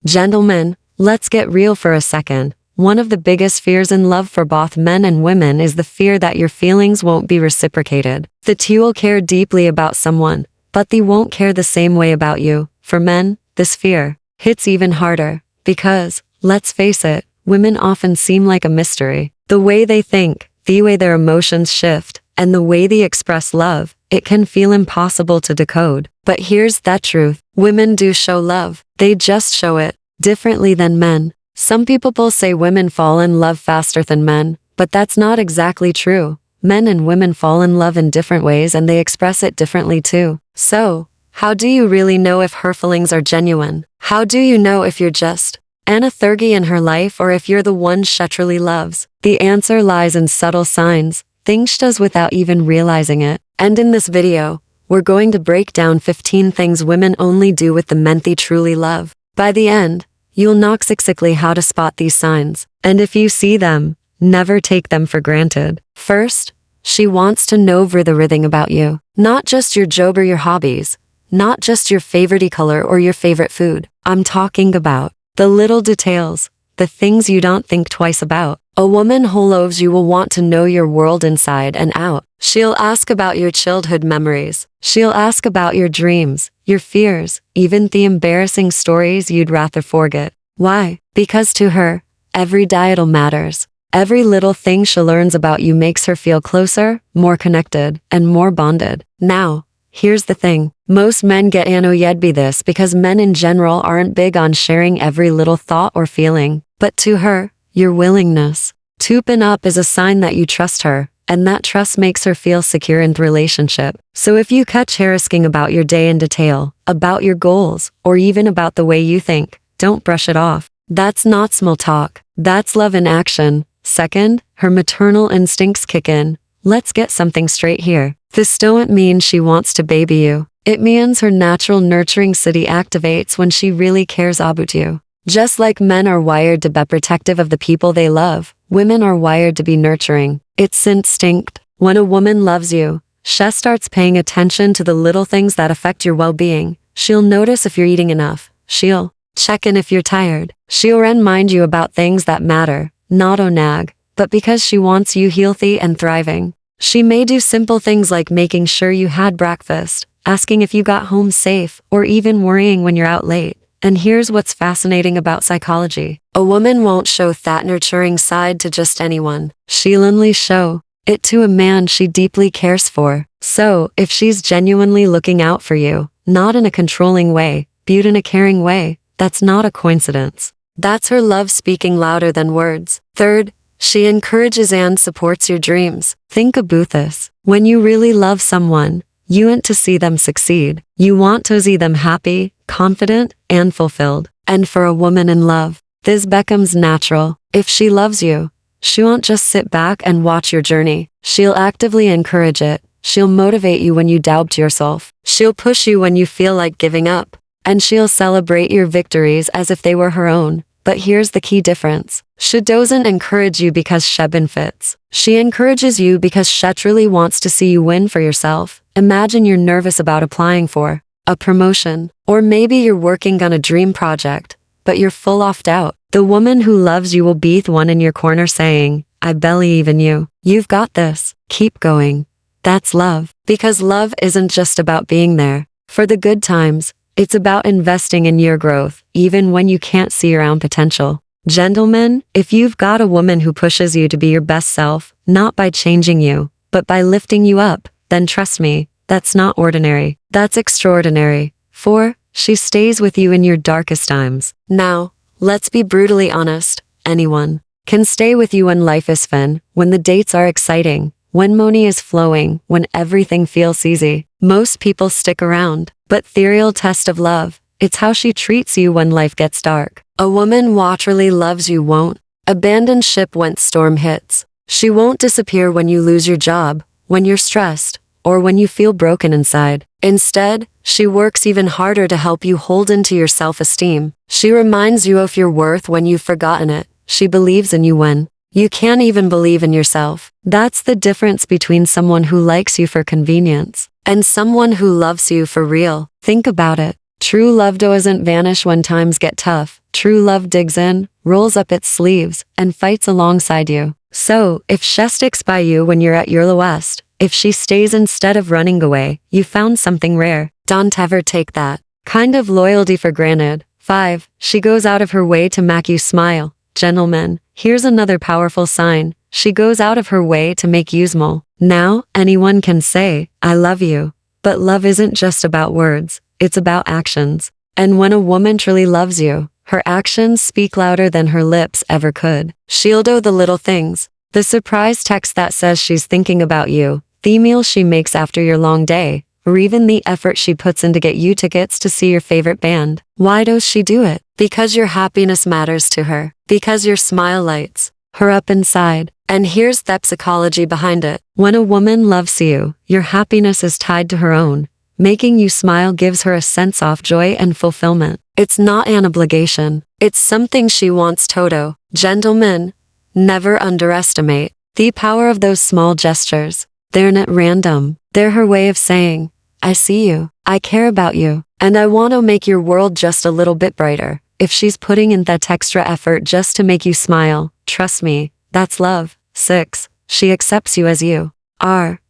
Gentlemen, let's get real for a second. One of the biggest fears in love for both men and women is the fear that your feelings won't be reciprocated. That you will care deeply about someone, but they won't care the same way about you. For men, this fear hits even harder because, let's face it, women often seem like a mystery. The way they think, the way their emotions shift, and the way they express love, it can feel impossible to decode. But here's the truth. Women do show love. They just show it differently than men. Some people say women fall in love faster than men, but that's not exactly true. Men and women fall in love in different ways and they express it differently too. So, how do you really know if her feelings are genuine? How do you know if you're just Anna Thurgy in her life or if you're the one she truly loves? The answer lies in subtle signs, things she does without even realizing it. And in this video, we're going to break down 15 things women only do with the men they truly love. By the end, you'll know exactly how to spot these signs. And if you see them, never take them for granted. First, she wants to know everything about you. Not just your job or your hobbies. Not just your favorite color or your favorite food. I'm talking about the little details, the things you don't think twice about. A woman who loves you will want to know your world inside and out. She'll ask about your childhood memories. She'll ask about your dreams, your fears, even the embarrassing stories you'd rather forget. Why? Because to her, every detail matters. Every little thing she learns about you makes her feel closer, more connected, and more bonded. Now, here's the thing. Most men get annoyed by this because men in general aren't big on sharing every little thought or feeling. But to her, your willingness to open up is a sign that you trust her, and that trust makes her feel secure in the relationship. So if you catch her asking about your day in detail, about your goals, or even about the way you think, don't brush it off. That's not small talk. That's love in action. Second, her maternal instincts kick in. Let's get something straight here. This don't mean she wants to baby you. It means her natural nurturing city activates when she really cares about you. Just like men are wired to be protective of the people they love, women are wired to be nurturing. It's instinct. When a woman loves you, she starts paying attention to the little things that affect your well-being. She'll notice if you're eating enough. She'll check in if you're tired. She'll remind you about things that matter, not nag, but because she wants you healthy and thriving. She may do simple things like making sure you had breakfast, asking if you got home safe, or even worrying when you're out late. And here's what's fascinating about psychology. A woman won't show that nurturing side to just anyone. She'll only show it to a man she deeply cares for. So, if she's genuinely looking out for you, not in a controlling way, but in a caring way, that's not a coincidence. That's her love speaking louder than words. Third, she encourages and supports your dreams. Think about this. When you really love someone, you want to see them succeed. You want to see them happy, confident, and fulfilled. And for a woman in love, this becomes natural. If she loves you, she won't just sit back and watch your journey. She'll actively encourage it. She'll motivate you when you doubt yourself. She'll push you when you feel like giving up. And she'll celebrate your victories as if they were her own. But here's the key difference. She doesn't encourage you because she benefits. She encourages you because she truly wants to see you win for yourself. Imagine you're nervous about applying for a promotion, or maybe you're working on a dream project, but you're full of doubt. The woman who loves you will be the one in your corner saying, I believe in you. You've got this. Keep going. That's love. Because love isn't just about being there for the good times. It's about investing in your growth, even when you can't see your own potential. Gentlemen, if you've got a woman who pushes you to be your best self, not by changing you, but by lifting you up, then trust me, that's not ordinary. That's extraordinary. 4. She stays with you in your darkest times. Now, let's be brutally honest. Anyone can stay with you when life is fun, when the dates are exciting, when money is flowing, when everything feels easy. Most people stick around. But the real test of love, it's how she treats you when life gets dark. A woman who truly loves you won't abandon ship when storm hits. She won't disappear when you lose your job, when you're stressed, or when you feel broken inside. Instead, she works even harder to help you hold into your self-esteem. She reminds you of your worth when you've forgotten it. She believes in you when you can't even believe in yourself. That's the difference between someone who likes you for convenience and someone who loves you for real. Think about it. True love doesn't vanish when times get tough. True love digs in, rolls up its sleeves, and fights alongside you. So, if she sticks by you when you're at your lowest, if she stays instead of running away, you found something rare. Don't ever take that kind of loyalty for granted. 5. She goes out of her way to make you smile. Gentlemen, here's another powerful sign. She goes out of her way to make you smile. Now, anyone can say, I love you. But love isn't just about words, it's about actions. And when a woman truly loves you, her actions speak louder than her lips ever could. She'll do the little things. The surprise text that says she's thinking about you, the meal she makes after your long day, or even the effort she puts in to get you tickets to see your favorite band. Why does she do it? Because your happiness matters to her. Because your smile lights her up inside. And here's the psychology behind it. When a woman loves you, your happiness is tied to her own. Making you smile gives her a sense of joy and fulfillment. It's not an obligation. It's something she wants. Toto. Gentlemen, never underestimate the power of those small gestures. They're not random. They're her way of saying, I see you, I care about you, and I want to make your world just a little bit brighter. If she's putting in that extra effort just to make you smile, trust me, that's love. 6. She accepts you as you are.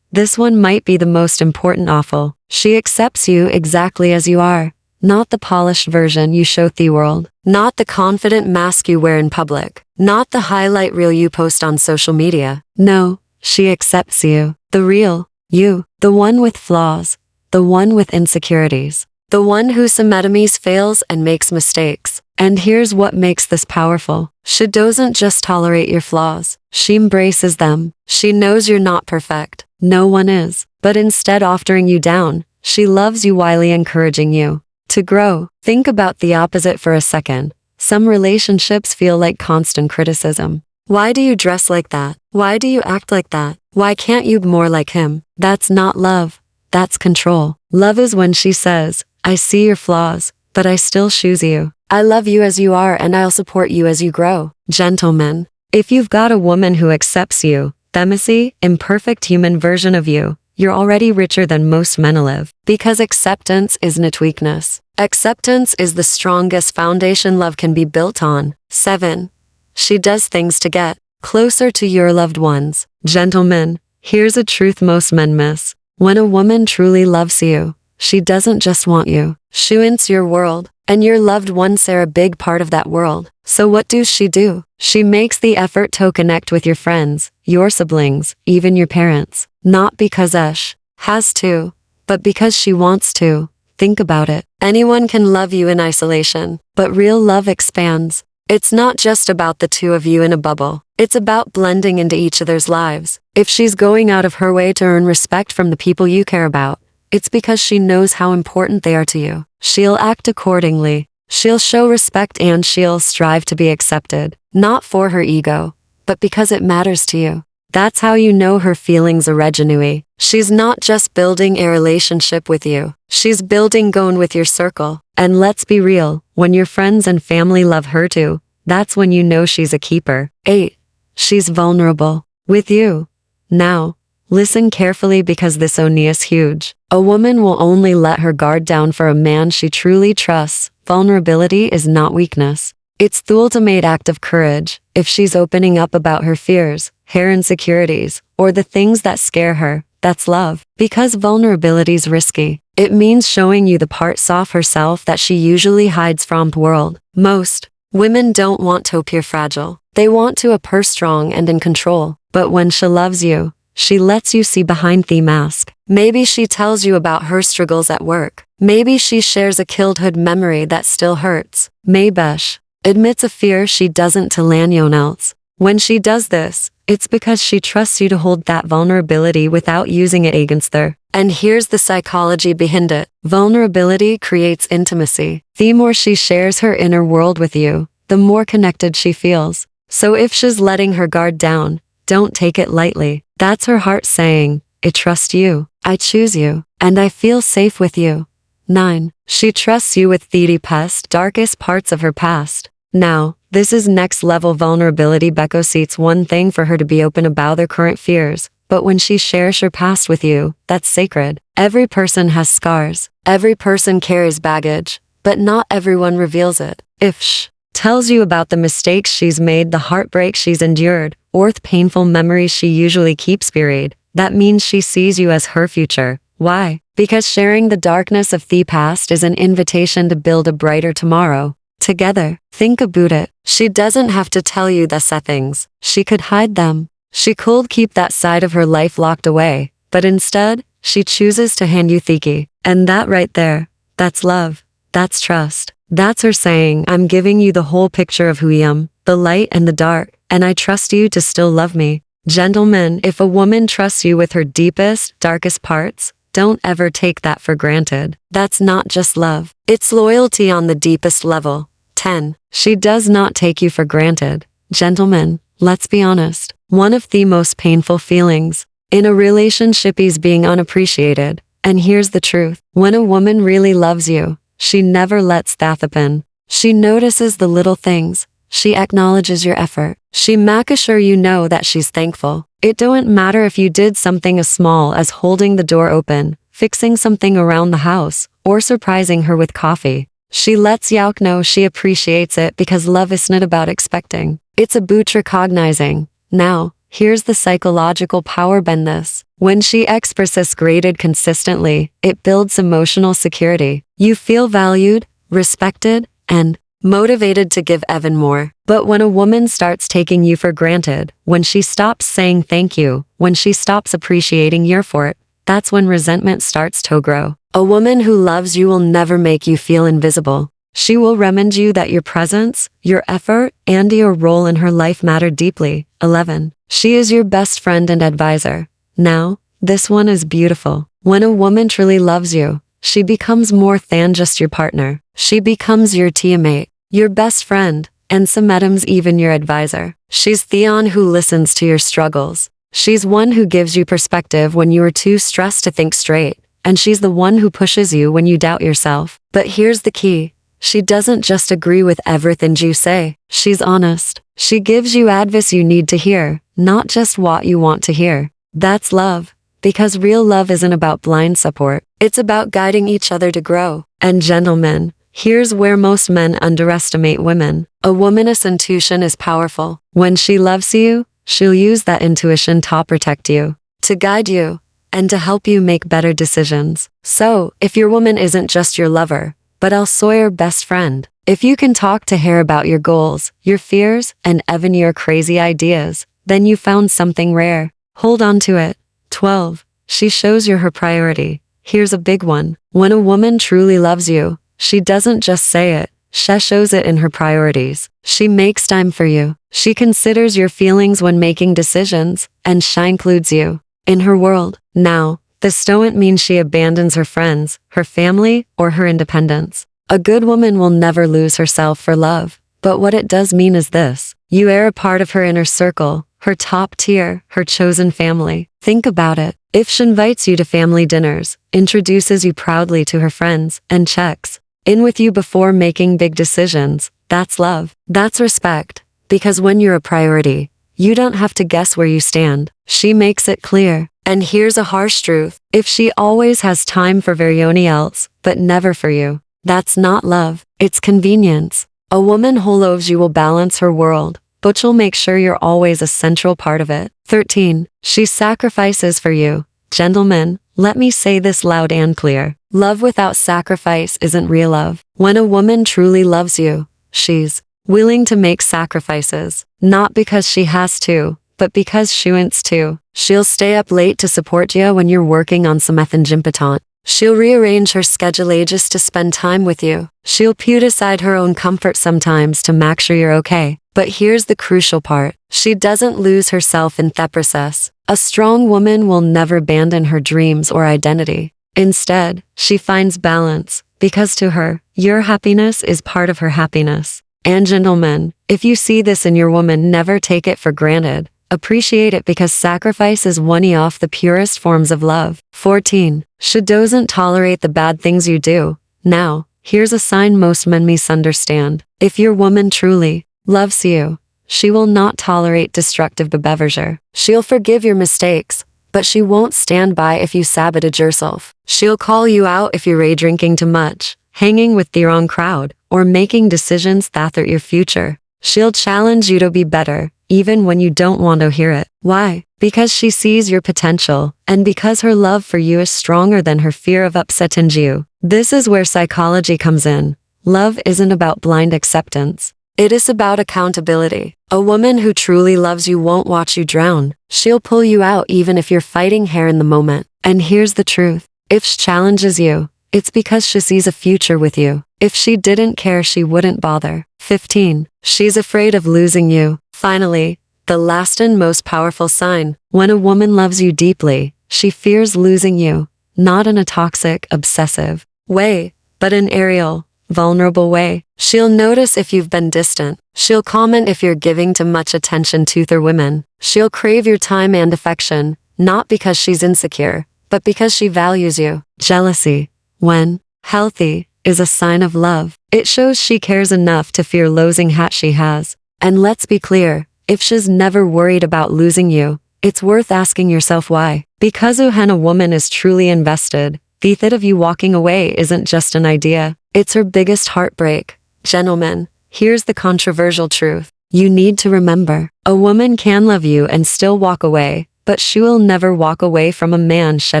This one might be the most important awful. She accepts you exactly as you are. Not the polished version you show the world. Not the confident mask you wear in public. Not the highlight reel you post on social media. No, she accepts you. The real you. The one with flaws. The one with insecurities. The one who sometimes fails and makes mistakes. And here's what makes this powerful. She doesn't just tolerate your flaws. She embraces them. She knows you're not perfect. No one is. But instead of tearing you down, she loves you while encouraging you to grow. Think about the opposite for a second. Some relationships feel like constant criticism. Why do you dress like that? Why do you act like that? Why can't you be more like him? That's not love. That's control. Love is when she says, I see your flaws, but I still choose you. I love you as you are and I'll support you as you grow. Gentlemen, if you've got a woman who accepts you, the messy, imperfect human version of you, you're already richer than most men alive. Because acceptance isn't weakness. Acceptance is the strongest foundation love can be built on. 7. She does things to get closer to your loved ones. Gentlemen, here's a truth most men miss. When a woman truly loves you, she doesn't just want you. She wants your world, and your loved ones are a big part of that world. So what does she do? She makes the effort to connect with your friends, your siblings, even your parents. Not because she has to, but because she wants to. Think about it. Anyone can love you in isolation, but real love expands. It's not just about the two of you in a bubble. It's about blending into each other's lives. If she's going out of her way to earn respect from the people you care about, it's because she knows how important they are to you. She'll act accordingly. She'll show respect and she'll strive to be accepted, not for her ego, but because it matters to you. That's how you know her feelings are genuine. She's not just building a relationship with you. She's building going with your circle. And let's be real, when your friends and family love her too, that's when you know she's a keeper. 8. She's vulnerable with you. Now, listen carefully because this only is huge. A woman will only let her guard down for a man she truly trusts. Vulnerability is not weakness. It's the ultimate act of courage. If she's opening up about her fears, her insecurities, or the things that scare her, that's love. Because vulnerability's risky. It means showing you the parts of herself that she usually hides from the world. Most women don't want to appear fragile. They want to appear strong and in control. But when she loves you, she lets you see behind the mask. Maybe she tells you about her struggles at work. Maybe she shares a childhood memory that still hurts. Maybe she admits a fear she doesn't tell anyone else. When she does this, it's because she trusts you to hold that vulnerability without using it against her. And here's the psychology behind it. Vulnerability creates intimacy. The more she shares her inner world with you, the more connected she feels. So if she's letting her guard down, don't take it lightly. That's her heart saying, I trust you, I choose you, and I feel safe with you. 9. She trusts you with the deepest, darkest parts of her past. Now, this is next level vulnerability because it's one thing for her to be open about their current fears, but when she shares her past with you, that's sacred. Every person has scars. Every person carries baggage. but not everyone reveals it. If she tells you about the mistakes she's made, the heartbreak she's endured, or the painful memories she usually keeps buried, that means she sees you as her future. Why? Because sharing the darkness of the past is an invitation to build a brighter tomorrow. Together, think about it. She doesn't have to tell you the sad things. She could hide them. She could keep that side of her life locked away. But instead, she chooses to hand you the key. And that right there, that's love. That's trust. That's her saying, I'm giving you the whole picture of who I am, the light and the dark, and I trust you to still love me. Gentlemen, if a woman trusts you with her deepest, darkest parts, don't ever take that for granted. That's not just love. It's loyalty on the deepest level. 10. She does not take you for granted. Gentlemen, let's be honest. One of the most painful feelings in a relationship is being unappreciated. And here's the truth. When a woman really loves you, she never lets that happen. She notices the little things. She acknowledges your effort. She makes sure you know that she's thankful. It don't matter if you did something as small as holding the door open, fixing something around the house, or surprising her with coffee. She lets you know she appreciates it because love isn't about expecting. It's about recognizing. Now, here's the psychological power behind this. When she expresses gratitude consistently, it builds emotional security. You feel valued, respected, and motivated to give even more. But when a woman starts taking you for granted, when she stops saying thank you, when she stops appreciating your effort, that's when resentment starts to grow. A woman who loves you will never make you feel invisible. She will remind you that your presence, your effort, and your role in her life matter deeply. 11. She is your best friend and advisor. Now, this one is beautiful. When a woman truly loves you, she becomes more than just your partner. She becomes your teammate, your best friend, and sometimes even your advisor. She's the one who listens to your struggles. She's one who gives you perspective when you are too stressed to think straight. And she's the one who pushes you when you doubt yourself. But here's the key. She doesn't just agree with everything you say. She's honest. She gives you advice you need to hear, not just what you want to hear. That's love. Because real love isn't about blind support. It's about guiding each other to grow. And gentlemen, here's where most men underestimate women. A woman's intuition is powerful. When she loves you, she'll use that intuition to protect you, to guide you, and to help you make better decisions. So, if your woman isn't just your lover, but also your best friend, if you can talk to her about your goals, your fears, and even your crazy ideas, then you found something rare. Hold on to it. 12. She shows you her priority. Here's a big one. When a woman truly loves you, she doesn't just say it. She shows it in her priorities. She makes time for you. She considers your feelings when making decisions, and she includes you in her world. Now, this don't mean she abandons her friends, her family, or her independence. A good woman will never lose herself for love. But what it does mean is this. You are a part of her inner circle, her top tier, her chosen family. Think about it. If she invites you to family dinners, introduces you proudly to her friends, and checks in with you before making big decisions, that's love. That's respect. Because when you're a priority, you don't have to guess where you stand. She makes it clear. And here's a harsh truth. If she always has time for everyone else, but never for you, that's not love. It's convenience. A woman who loves you will balance her world, but she'll make sure you're always a central part of it. 13. She sacrifices for you. Gentlemen, let me say this loud and clear. Love without sacrifice isn't real love. When a woman truly loves you, she's willing to make sacrifices, not because she has to, but because she wants to. She'll stay up late to support you when you're working on some important. She'll rearrange her schedule just to spend time with you. She'll put aside her own comfort sometimes to make sure you're okay. But here's the crucial part. She doesn't lose herself in the process. A strong woman will never abandon her dreams or identity. Instead, she finds balance, because to her, your happiness is part of her happiness. And gentlemen, if you see this in your woman, never take it for granted. Appreciate it because sacrifice is one of the purest forms of love. 14. She doesn't tolerate the bad things you do. Now, here's a sign most men misunderstand. If your woman truly loves you, she will not tolerate destructive behavior. She'll forgive your mistakes, but she won't stand by if you sabotage yourself. She'll call you out if you're drinking too much, hanging with the wrong crowd, or making decisions that hurt your future. She'll challenge you to be better, even when you don't want to hear it. Why? Because she sees your potential, and because her love for you is stronger than her fear of upsetting you. This is where psychology comes in. Love isn't about blind acceptance. It is about accountability. A woman who truly loves you won't watch you drown. She'll pull you out even if you're fighting hair in the moment. And here's the truth. If she challenges you, it's because she sees a future with you. If she didn't care, she wouldn't bother. 15. She's afraid of losing you. Finally, the last and most powerful sign. When a woman loves you deeply, she fears losing you. Not in a toxic, obsessive way, but an aerial, vulnerable way. She'll notice if you've been distant. She'll comment if you're giving too much attention to other women. She'll crave your time and affection, not because she's insecure, but because she values you. Jealousy, when healthy, is a sign of love. It shows she cares enough to fear losing what she has. And let's be clear, if she's never worried about losing you, it's worth asking yourself why. Because when a woman is truly invested, the thought of you walking away isn't just an idea. It's her biggest heartbreak. Gentlemen, here's the controversial truth. You need to remember, a woman can love you and still walk away, but she will never walk away from a man she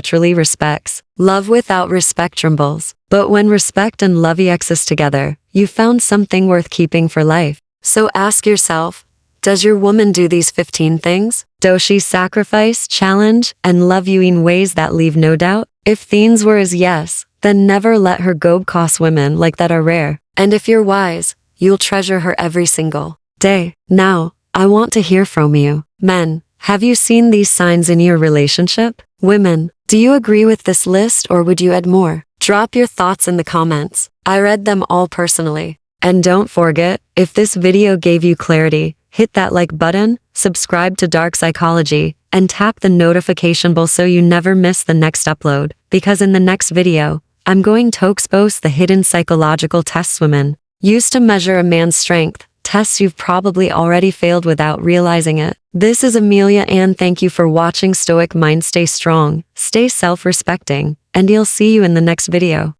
truly respects. Love without respect trembles. But when respect and love exist together, you found something worth keeping for life. So ask yourself, does your woman do these 15 things? Does she sacrifice, challenge, and love you in ways that leave no doubt? If the answer is yes, then never let her go because women like that are rare. And if you're wise, you'll treasure her every single day. Now, I want to hear from you. Men, have you seen these signs in your relationship? Women, do you agree with this list or would you add more? Drop your thoughts in the comments. I read them all personally. And don't forget, if this video gave you clarity, hit that like button, subscribe to Dark Psychology, and tap the notification bell so you never miss the next upload. Because in the next video, I'm going to expose the hidden psychological tests women use to measure a man's strength, tests you've probably already failed without realizing it. This is Amelia and thank you for watching. Stoic Mind, stay strong, stay self-respecting, and you'll see you in the next video.